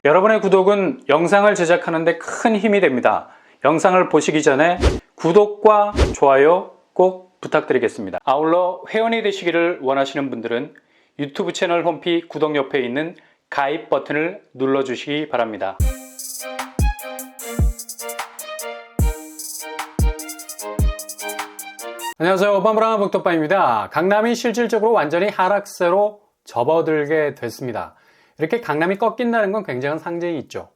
여러분의 구독은 영상을 제작하는 데 큰 힘이 됩니다. 영상을 보시기 전에 구독과 좋아요 꼭 부탁드리겠습니다. 아울러 회원이 되시기를 원하시는 분들은 유튜브 채널 홈피 구독 옆에 있는 가입 버튼을 눌러주시기 바랍니다. 안녕하세요. 오빠무랑 복덕방입니다. 강남이 실질적으로 완전히 하락세로 접어들게 됐습니다. 이렇게 강남이 꺾인다는 건 굉장한 상징이 있죠.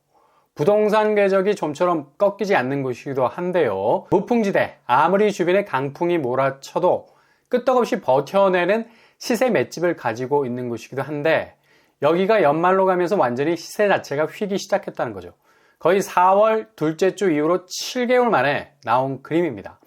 부동산 궤적이 좀처럼 꺾이지 않는 곳이기도 한데요. 무풍지대, 아무리 주변에 강풍이 몰아쳐도 끄떡없이 버텨내는 시세 맷집을 가지고 있는 곳이기도 한데, 여기가 연말로 가면서 완전히 시세 자체가 휘기 시작했다는 거죠. 거의 4월 둘째 주 이후로 7개월 만에 나온 그림입니다.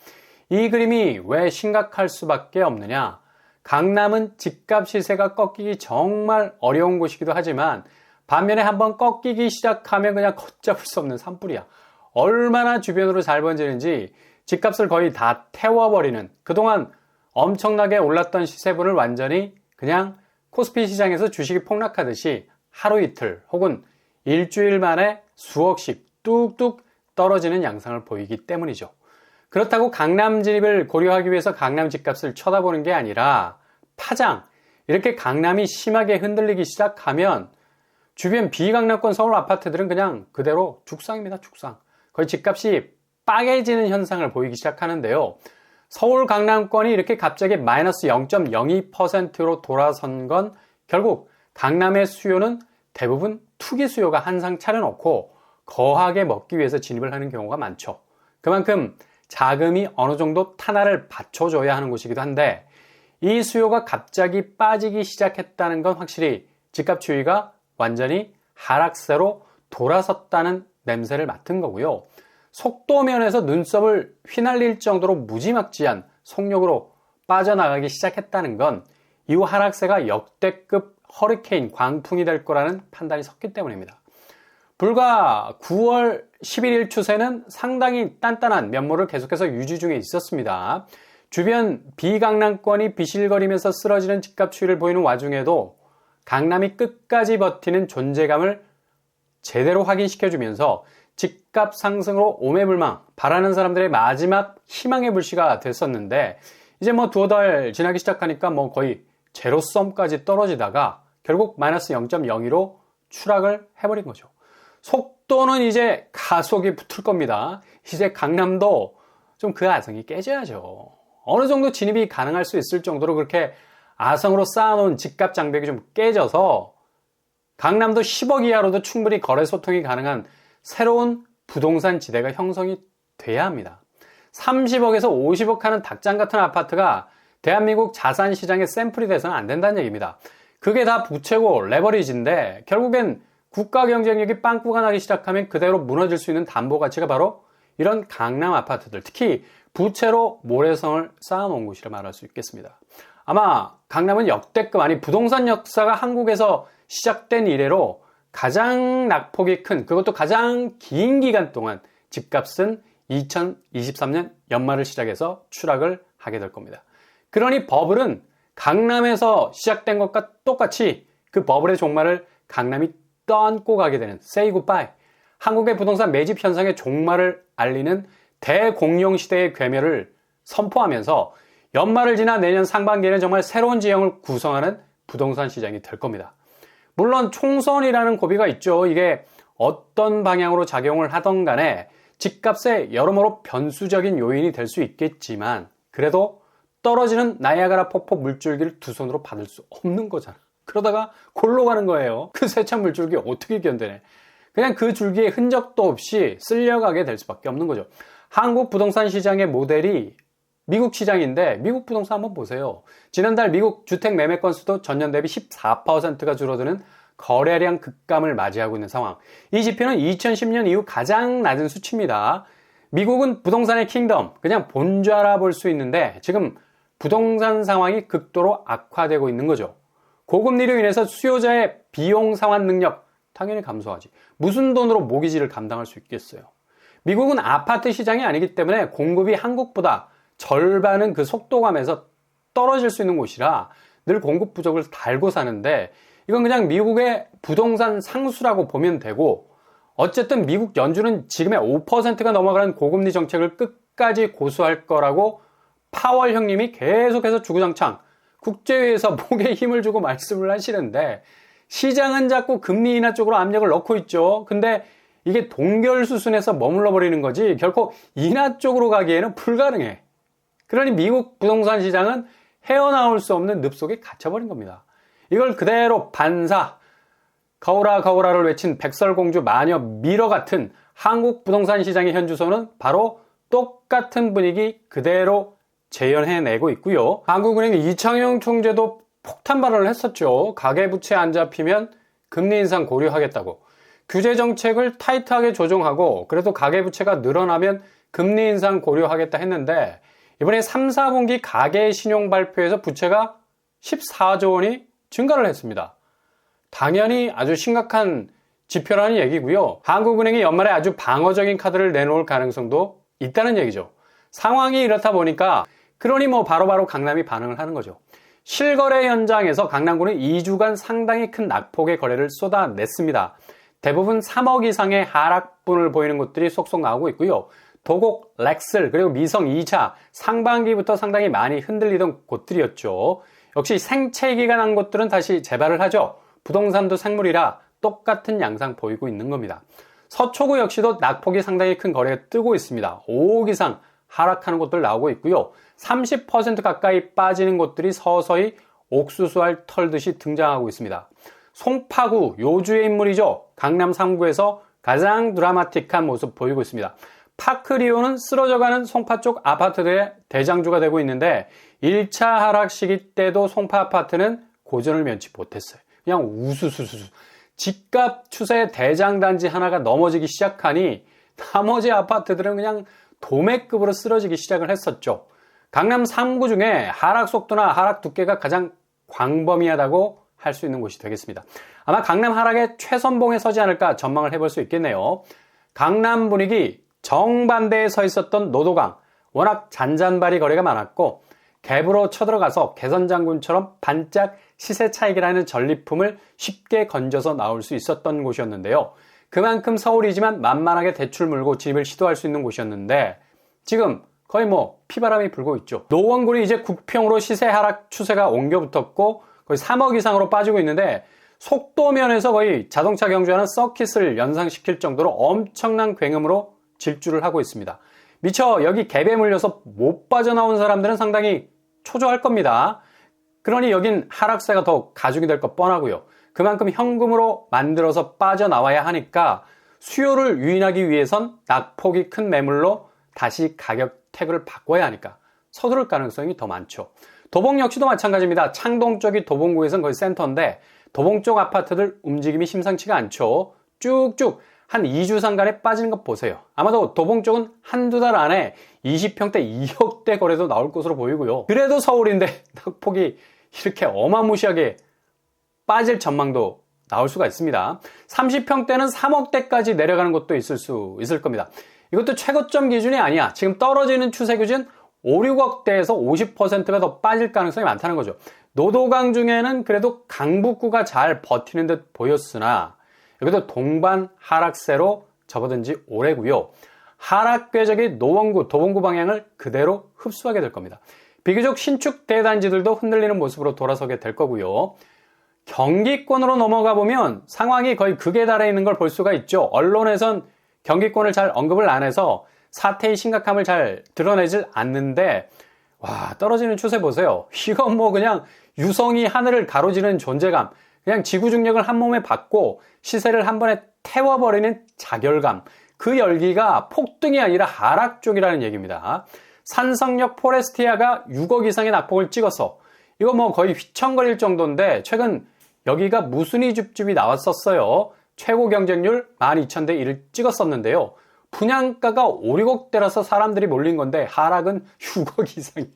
이 그림이 왜 심각할 수밖에 없느냐? 강남은 집값 시세가 꺾이기 정말 어려운 곳이기도 하지만, 반면에 한번 꺾이기 시작하면 그냥 걷잡을 수 없는 산불이야. 얼마나 주변으로 잘 번지는지 집값을 거의 다 태워버리는, 그동안 엄청나게 올랐던 시세분을 완전히 그냥 코스피 시장에서 주식이 폭락하듯이 하루 이틀 혹은 일주일 만에 수억씩 뚝뚝 떨어지는 양상을 보이기 때문이죠. 그렇다고 강남 진입을 고려하기 위해서 강남 집값을 쳐다보는 게 아니라 파장, 이렇게 강남이 심하게 흔들리기 시작하면 주변 비강남권 서울 아파트들은 그냥 그대로 죽상입니다. 죽상. 거의 집값이 빠개지는 현상을 보이기 시작하는데요. 서울 강남권이 이렇게 갑자기 마이너스 0.02%로 돌아선 건 결국 강남의 수요는 대부분 투기 수요가 한상 차려놓고 거하게 먹기 위해서 진입을 하는 경우가 많죠. 그만큼 자금이 어느 정도 탄화를 받쳐줘야 하는 곳이기도 한데, 이 수요가 갑자기 빠지기 시작했다는 건 확실히 집값 추이가 완전히 하락세로 돌아섰다는 냄새를 맡은 거고요. 속도 면에서 눈썹을 휘날릴 정도로 무지막지한 속력으로 빠져나가기 시작했다는 건 이후 하락세가 역대급 허리케인 광풍이 될 거라는 판단이 섰기 때문입니다. 불과 9월 11일 추세는 상당히 단단한 면모를 계속해서 유지 중에 있었습니다. 주변 비강남권이 비실거리면서 쓰러지는 집값 추이를 보이는 와중에도 강남이 끝까지 버티는 존재감을 제대로 확인시켜주면서 집값 상승으로 오매불망 바라는 사람들의 마지막 희망의 불씨가 됐었는데, 이제 두어 달 지나기 시작하니까 거의 제로섬까지 떨어지다가 결국 마이너스 0.02로 추락을 해버린 거죠. 속도는 이제 가속이 붙을 겁니다. 이제 강남도 좀 그 아성이 깨져야죠. 어느 정도 진입이 가능할 수 있을 정도로 그렇게 아성으로 쌓아놓은 집값 장벽이 좀 깨져서 강남도 10억 이하로도 충분히 거래 소통이 가능한 새로운 부동산 지대가 형성이 돼야 합니다. 30억에서 50억 하는 닭장 같은 아파트가 대한민국 자산 시장의 샘플이 돼서는 안 된다는 얘기입니다. 그게 다 부채고 레버리지인데, 결국엔 국가 경쟁력이 빵꾸가 나기 시작하면 그대로 무너질 수 있는 담보 가치가 바로 이런 강남 아파트들, 특히 부채로 모래성을 쌓아놓은 곳이라 말할 수 있겠습니다. 아마 강남은 역대급, 아니 부동산 역사가 한국에서 시작된 이래로 가장 낙폭이 큰, 그것도 가장 긴 기간 동안 집값은 2023년 연말을 시작해서 추락을 하게 될 겁니다. 그러니 버블은 강남에서 시작된 것과 똑같이 그 버블의 종말을 강남이 떠안고 가게 되는 say goodbye, 한국의 부동산 매집 현상의 종말을 알리는 대공룡 시대의 괴멸을 선포하면서 연말을 지나 내년 상반기에는 정말 새로운 지형을 구성하는 부동산 시장이 될 겁니다. 물론 총선이라는 고비가 있죠. 이게 어떤 방향으로 작용을 하던 간에 집값에 여러모로 변수적인 요인이 될 수 있겠지만, 그래도 떨어지는 나이아가라 폭포 물줄기를 두 손으로 받을 수 없는 거잖아. 그러다가 골로 가는 거예요. 그 세찬 물줄기 어떻게 견뎌내? 그냥 그 줄기에 흔적도 없이 쓸려가게 될 수밖에 없는 거죠. 한국 부동산 시장의 모델이 미국 시장인데, 미국 부동산 한번 보세요. 지난달 미국 주택 매매 건수도 전년 대비 14%가 줄어드는 거래량 급감을 맞이하고 있는 상황. 이 지표는 2010년 이후 가장 낮은 수치입니다. 미국은 부동산의 킹덤, 그냥 본좌라 볼 수 있는데 지금 부동산 상황이 극도로 악화되고 있는 거죠. 고금리로 인해서 수요자의 비용 상환 능력 당연히 감소하지. 무슨 돈으로 모기지를 감당할 수 있겠어요. 미국은 아파트 시장이 아니기 때문에 공급이 한국보다 절반은 그 속도감에서 떨어질 수 있는 곳이라 늘 공급 부족을 달고 사는데, 이건 그냥 미국의 부동산 상수라고 보면 되고, 어쨌든 미국 연준은 지금의 5%가 넘어가는 고금리 정책을 끝까지 고수할 거라고 파월 형님이 계속해서 주구장창 국제회의에서 목에 힘을 주고 말씀을 하시는데, 시장은 자꾸 금리 인하 쪽으로 압력을 넣고 있죠. 근데 이게 동결 수순에서 머물러 버리는 거지 결코 인하 쪽으로 가기에는 불가능해. 그러니 미국 부동산 시장은 헤어나올 수 없는 늪 속에 갇혀버린 겁니다. 이걸 그대로 반사, 거울아 거울아를 외친 백설공주 마녀 미러 같은 한국 부동산 시장의 현주소는 바로 똑같은 분위기 그대로 재현해내고 있고요. 한국은행 이창용 총재도 폭탄 발언을 했었죠. 가계부채 안 잡히면 금리 인상 고려하겠다고. 규제 정책을 타이트하게 조정하고 그래도 가계부채가 늘어나면 금리 인상 고려하겠다 했는데, 이번에 3, 4분기 가계신용 발표에서 부채가 14조 원이 증가를 했습니다. 당연히 아주 심각한 지표라는 얘기고요. 한국은행이 연말에 아주 방어적인 카드를 내놓을 가능성도 있다는 얘기죠. 상황이 이렇다 보니까 그러니 바로바로 강남이 반응을 하는 거죠. 실거래 현장에서 강남구는 2주간 상당히 큰 낙폭의 거래를 쏟아냈습니다. 대부분 3억 이상의 하락분을 보이는 곳들이 속속 나오고 있고요. 도곡, 렉슬, 그리고 미성 2차 상반기부터 상당히 많이 흔들리던 곳들이었죠. 역시 생채기가 난 곳들은 다시 재발을 하죠. 부동산도 생물이라 똑같은 양상 보이고 있는 겁니다. 서초구 역시도 낙폭이 상당히 큰 거래가 뜨고 있습니다. 5억 이상 하락하는 곳들 나오고 있고요. 30% 가까이 빠지는 곳들이 서서히 옥수수알 털듯이 등장하고 있습니다. 송파구, 요주의 인물이죠. 강남 3구에서 가장 드라마틱한 모습 보이고 있습니다. 파크리오는 쓰러져가는 송파 쪽 아파트들의 대장주가 되고 있는데, 1차 하락 시기 때도 송파 아파트는 고전을 면치 못했어요. 그냥 우수수수수. 집값 추세 대장단지 하나가 넘어지기 시작하니 나머지 아파트들은 그냥 도매급으로 쓰러지기 시작을 했었죠. 강남 3구 중에 하락 속도나 하락 두께가 가장 광범위하다고 할 수 있는 곳이 되겠습니다. 아마 강남 하락의 최선봉에 서지 않을까 전망을 해볼 수 있겠네요. 강남 분위기 정반대에 서 있었던 노도강, 워낙 잔잔바리 거래가 많았고 갭으로 쳐들어가서 개선장군처럼 반짝 시세 차익이라는 전리품을 쉽게 건져서 나올 수 있었던 곳이었는데요. 그만큼 서울이지만 만만하게 대출 물고 진입을 시도할 수 있는 곳이었는데, 지금 거의 피바람이 불고 있죠. 노원구는 이제 국평으로 시세 하락 추세가 옮겨 붙었고 거의 3억 이상으로 빠지고 있는데, 속도 면에서 거의 자동차 경주하는 서킷을 연상시킬 정도로 엄청난 굉음으로 질주를 하고 있습니다. 미처 여기 갭에 물려서 못 빠져나온 사람들은 상당히 초조할 겁니다. 그러니 여긴 하락세가 더 가중이 될 것 뻔하고요. 그만큼 현금으로 만들어서 빠져나와야 하니까 수요를 유인하기 위해선 낙폭이 큰 매물로 다시 가격 태그를 바꿔야 하니까 서두를 가능성이 더 많죠. 도봉 역시도 마찬가지입니다. 창동 쪽이 도봉구에선 거의 센터인데 도봉 쪽 아파트들 움직임이 심상치가 않죠. 쭉쭉 한 2주 상간에 빠지는 것 보세요. 아마도 도봉 쪽은 한두 달 안에 20평대 2억대 거래도 나올 것으로 보이고요. 그래도 서울인데 낙폭이 이렇게 어마무시하게 빠질 전망도 나올 수가 있습니다. 30평대는 3억대까지 내려가는 것도 있을 겁니다. 이것도 최고점 기준이 아니야. 지금 떨어지는 추세 기준 5, 6억대에서 50%가 더 빠질 가능성이 많다는 거죠. 노도강 중에는 그래도 강북구가 잘 버티는 듯 보였으나 여기도 동반 하락세로 접어든 지 오래고요. 하락 궤적이 노원구, 도봉구 방향을 그대로 흡수하게 될 겁니다. 비교적 신축 대단지들도 흔들리는 모습으로 돌아서게 될 거고요. 경기권으로 넘어가 보면 상황이 거의 극에 달해 있는 걸 볼 수가 있죠. 언론에선 경기권을 잘 언급을 안 해서 사태의 심각함을 잘 드러내질 않는데, 와, 떨어지는 추세 보세요. 이건 그냥 유성이 하늘을 가로지르는 존재감, 그냥 지구 중력을 한 몸에 받고 시세를 한 번에 태워버리는 자결감, 그 열기가 폭등이 아니라 하락 쪽이라는 얘기입니다. 산성역 포레스티아가 6억 이상의 낙폭을 찍어서 이거 거의 휘청거릴 정도인데, 최근 여기가 무순위 줍줍이 나왔었어요. 최고 경쟁률 12,000대 1을 찍었었는데요. 분양가가 5, 6억대라서 사람들이 몰린 건데 하락은 6억 이상이야.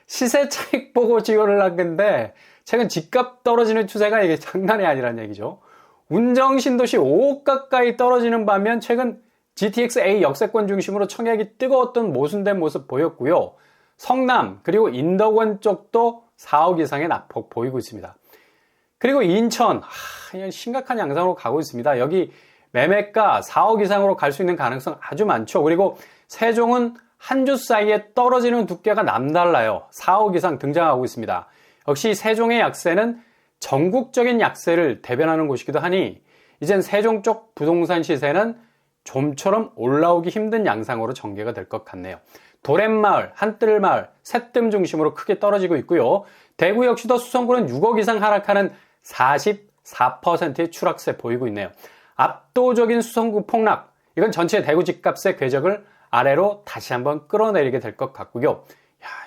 시세 차익 보고 지원을 한 건데 최근 집값 떨어지는 추세가 이게 장난이 아니란 얘기죠. 운정 신도시 5억 가까이 떨어지는 반면 최근 GTX A 역세권 중심으로 청약이 뜨거웠던 모순된 모습 보였고요. 성남 그리고 인덕원 쪽도 4억 이상의 낙폭 보이고 있습니다. 그리고 인천, 심각한 양상으로 가고 있습니다. 여기 매매가 4억 이상으로 갈 수 있는 가능성 아주 많죠. 그리고 세종은 한 주 사이에 떨어지는 두께가 남달라요. 4억 이상 등장하고 있습니다. 역시 세종의 약세는 전국적인 약세를 대변하는 곳이기도 하니 이젠 세종 쪽 부동산 시세는 좀처럼 올라오기 힘든 양상으로 전개가 될 것 같네요. 도렛마을, 한뜰마을, 새뜸 중심으로 크게 떨어지고 있고요. 대구 역시도 수성구는 6억 이상 하락하는 44%의 추락세 보이고 있네요. 압도적인 수성구 폭락, 이건 전체 대구 집값의 궤적을 아래로 다시 한번 끌어내리게 될 것 같고요.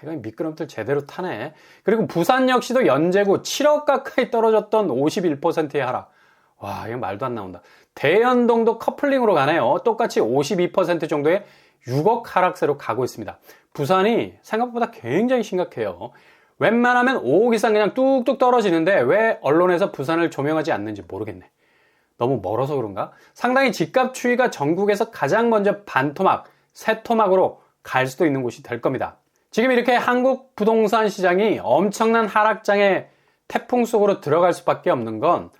이건 미끄럼틀 제대로 타네. 그리고 부산 역시도 연제구 7억 가까이 떨어졌던 51%의 하락. 와, 이건 말도 안 나온다. 대연동도 커플링으로 가네요. 똑같이 52% 정도의 6억 하락세로 가고 있습니다. 부산이 생각보다 굉장히 심각해요. 웬만하면 5억 이상 그냥 뚝뚝 떨어지는데 왜 언론에서 부산을 조명하지 않는지 모르겠네. 너무 멀어서 그런가? 상당히 집값 추이가 전국에서 가장 먼저 반토막, 새토막으로 갈 수도 있는 곳이 될 겁니다. 지금 이렇게 한국 부동산 시장이 엄청난 하락장의 태풍 속으로 들어갈 수밖에 없는 건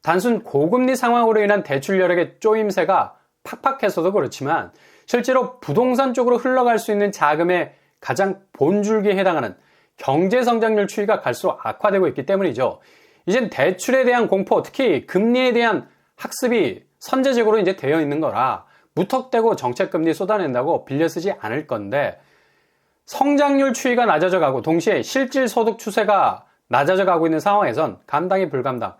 단순 고금리 상황으로 인한 대출 여력의 쪼임새가 팍팍해서도 그렇지만 실제로 부동산 쪽으로 흘러갈 수 있는 자금의 가장 본줄기에 해당하는 경제성장률 추이가 갈수록 악화되고 있기 때문이죠. 이젠 대출에 대한 공포, 특히 금리에 대한 학습이 선제적으로 이제 되어 있는 거라 무턱대고 정책금리 쏟아낸다고 빌려 쓰지 않을 건데 성장률 추이가 낮아져 가고 동시에 실질 소득 추세가 낮아져 가고 있는 상황에선 감당이 불감당.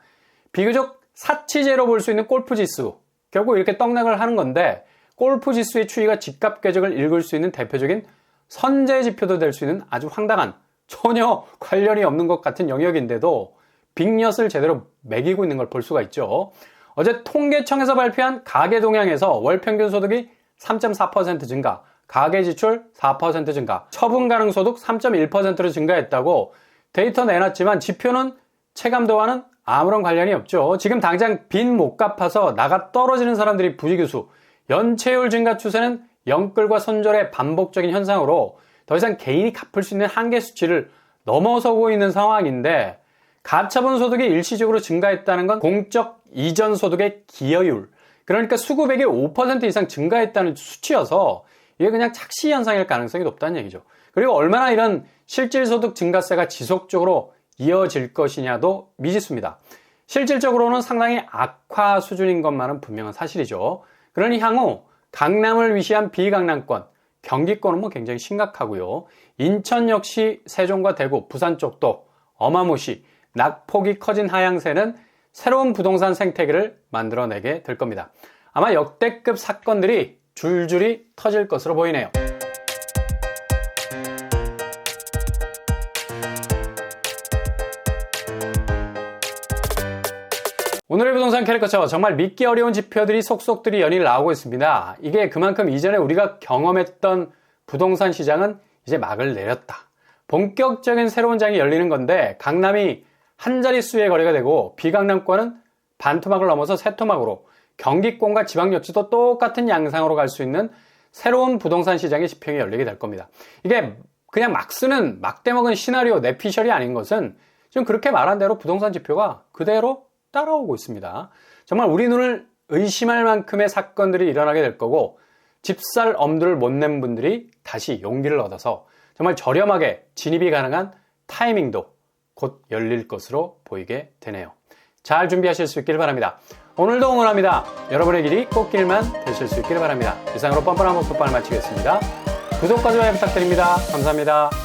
비교적 사치제로 볼 수 있는 골프 지수. 결국 이렇게 떡락을 하는 건데 골프 지수의 추이가 집값 궤적을 읽을 수 있는 대표적인 선제 지표도 될 수 있는 아주 황당한 전혀 관련이 없는 것 같은 영역인데도 빅엿을 제대로 매기고 있는 걸 볼 수가 있죠. 어제 통계청에서 발표한 가계 동향에서 월 평균 소득이 3.4% 증가, 가계 지출 4% 증가, 처분 가능 소득 3.1%로 증가했다고 데이터 내놨지만 지표는 체감도와는 아무런 관련이 없죠. 지금 당장 빚 못 갚아서 나가 떨어지는 사람들이 부지기수, 연체율 증가 추세는 영끌과 손절의 반복적인 현상으로 더 이상 개인이 갚을 수 있는 한계 수치를 넘어서고 있는 상황인데 가처분 소득이 일시적으로 증가했다는 건 공적 이전 소득의 기여율, 그러니까 수급액이 5% 이상 증가했다는 수치여서 이게 그냥 착시 현상일 가능성이 높다는 얘기죠. 그리고 얼마나 이런 실질 소득 증가세가 지속적으로 이어질 것이냐도 미지수입니다. 실질적으로는 상당히 악화 수준인 것만은 분명한 사실이죠. 그러니 향후 강남을 위시한 비강남권, 경기권은 굉장히 심각하고요. 인천 역시 세종과 대구, 부산 쪽도 어마무시 낙폭이 커진 하향세는 새로운 부동산 생태계를 만들어내게 될 겁니다. 아마 역대급 사건들이 줄줄이 터질 것으로 보이네요. 오늘의 부동산 캐릭터처 정말 믿기 어려운 지표들이 속속들이 연일 나오고 있습니다. 이게 그만큼 이전에 우리가 경험했던 부동산 시장은 이제 막을 내렸다. 본격적인 새로운 장이 열리는 건데 강남이 한 자릿수의 거래가 되고 비강남권은 반토막을 넘어서 세토막으로 경기권과 지방역시도 똑같은 양상으로 갈 수 있는 새로운 부동산 시장의 지평이 열리게 될 겁니다. 이게 그냥 막 쓰는 막대먹은 시나리오 내피셜이 아닌 것은 지금 그렇게 말한 대로 부동산 지표가 그대로 따라오고 있습니다. 정말 우리 눈을 의심할 만큼의 사건들이 일어나게 될 거고 집살 엄두를 못 낸 분들이 다시 용기를 얻어서 정말 저렴하게 진입이 가능한 타이밍도 곧 열릴 것으로 보이게 되네요. 잘 준비하실 수 있기를 바랍니다. 오늘도 응원합니다. 여러분의 길이 꽃길만 되실 수 있기를 바랍니다. 이상으로 뻔뻔한 목표판을 마치겠습니다. 구독과 좋아요 부탁드립니다. 감사합니다.